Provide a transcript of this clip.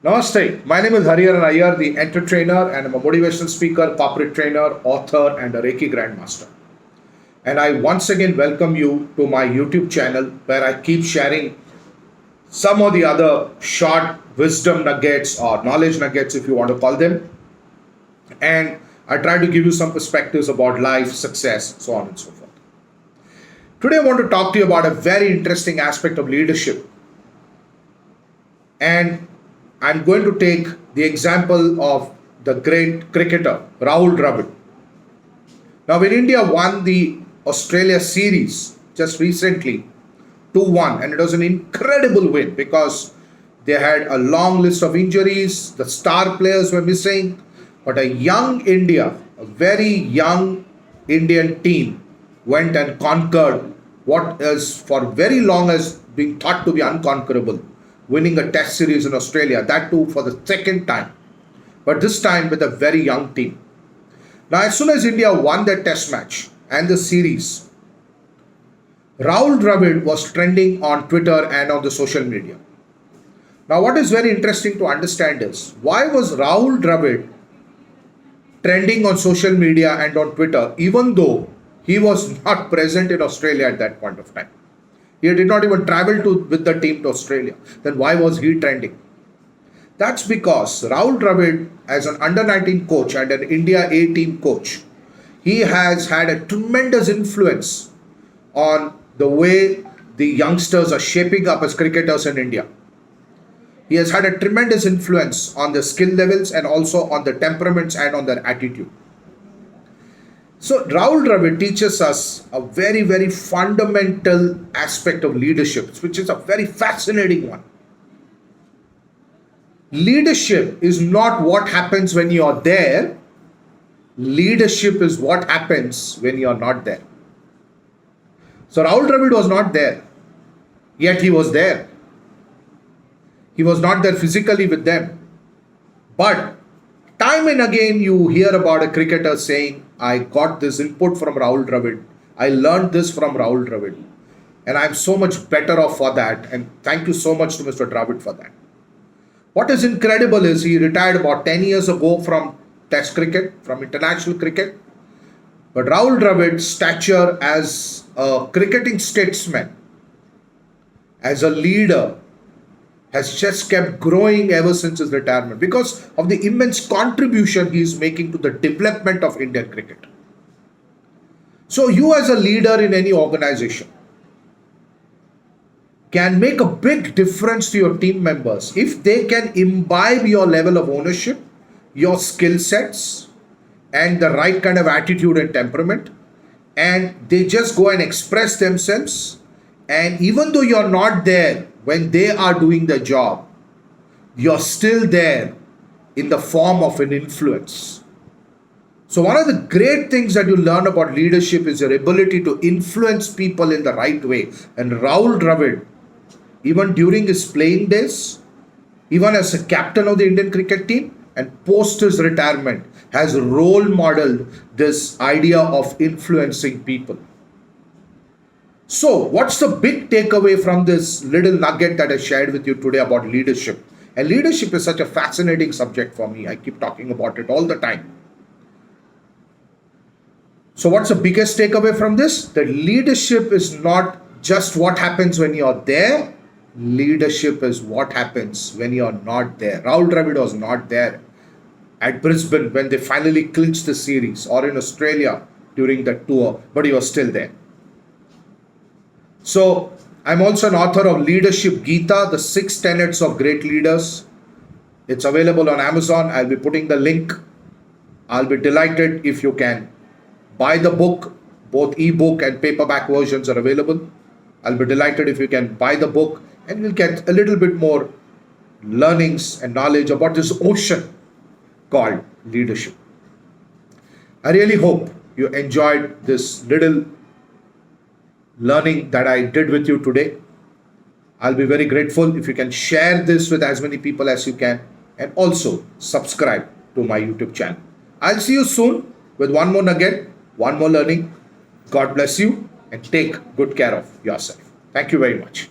Namaste. My name is Hariharan Iyer, the entertainer, and I'm a motivational speaker, corporate trainer, author, and a Reiki Grandmaster. And I once again welcome you to my YouTube channel where I keep sharing some of the other short wisdom nuggets or knowledge nuggets, if you want to call them. And I try to give you some perspectives about life, success, so on and so forth. Today, I want to talk to you about a very interesting aspect of leadership. And I'm going to take the example of the great cricketer Rahul Dravid. Now, when India won the Australia series just recently, 2-1, and it was an incredible win because they had a long list of injuries, the star players were missing, but a young India, a very young Indian team went and conquered what is for very long has been thought to be unconquerable, winning a test series in Australia, that too for the second time, but this time with a very young team. Now, as soon as India won their test match and the series, Rahul Dravid was trending on Twitter and on the social media. Now, what is very interesting to understand is, why was Rahul Dravid trending on social media and on Twitter even though he was not present in Australia at that point of time? He did not even travel with the team to Australia. Then why was he trending? That's because Rahul Dravid, as an under-19 coach and an India A team coach, he has had a tremendous influence on the way the youngsters are shaping up as cricketers in India. He has had a tremendous influence on the skill levels and also on the temperaments and on their attitude. So Rahul Dravid teaches us a very, very fundamental aspect of leadership, which is a very fascinating one. Leadership is not what happens when you are there. Leadership is what happens when you are not there. So Rahul Dravid was not there, yet he was there. He was not there physically with them. But time and again you hear about a cricketer saying, I got this input from Rahul Dravid. I learned this from Rahul Dravid. And I'm so much better off for that. And thank you so much to Mr. Dravid for that. What is incredible is he retired about 10 years ago from Test cricket, from international cricket. But Rahul Dravid's stature as a cricketing statesman, as a leader, has just kept growing ever since his retirement because of the immense contribution he is making to the development of Indian cricket. So you as a leader in any organization can make a big difference to your team members if they can imbibe your level of ownership, your skill sets, and the right kind of attitude and temperament, and they just go and express themselves. And even though you're not there when they are doing the job, you're still there in the form of an influence. So one of the great things that you learn about leadership is your ability to influence people in the right way. And Rahul Dravid, even during his playing days, even as a captain of the Indian cricket team and post his retirement, has role modeled this idea of influencing people. So, what's the big takeaway from this little nugget that I shared with you today about leadership? And leadership is such a fascinating subject for me. I keep talking about it all the time. So, what's the biggest takeaway from this? That leadership is not just what happens when you're there. Leadership is what happens when you're not there. Rahul Dravid was not there at Brisbane when they finally clinched the series, or in Australia during the tour, but he was still there. So, I'm also an author of Leadership Gita, the 6 tenets of great leaders. It's available on Amazon. I'll be putting the link. I'll be delighted if you can buy the book. Both ebook and paperback versions are available. I'll be delighted if you can buy the book, and you'll get a little bit more learnings and knowledge about this ocean called leadership. I really hope you enjoyed this little learning that I did with you today. I'll be very grateful if you can share this with as many people as you can, and also subscribe to my YouTube channel. I'll see you soon with one more nugget, one more learning. God bless you and take good care of yourself. Thank you very much.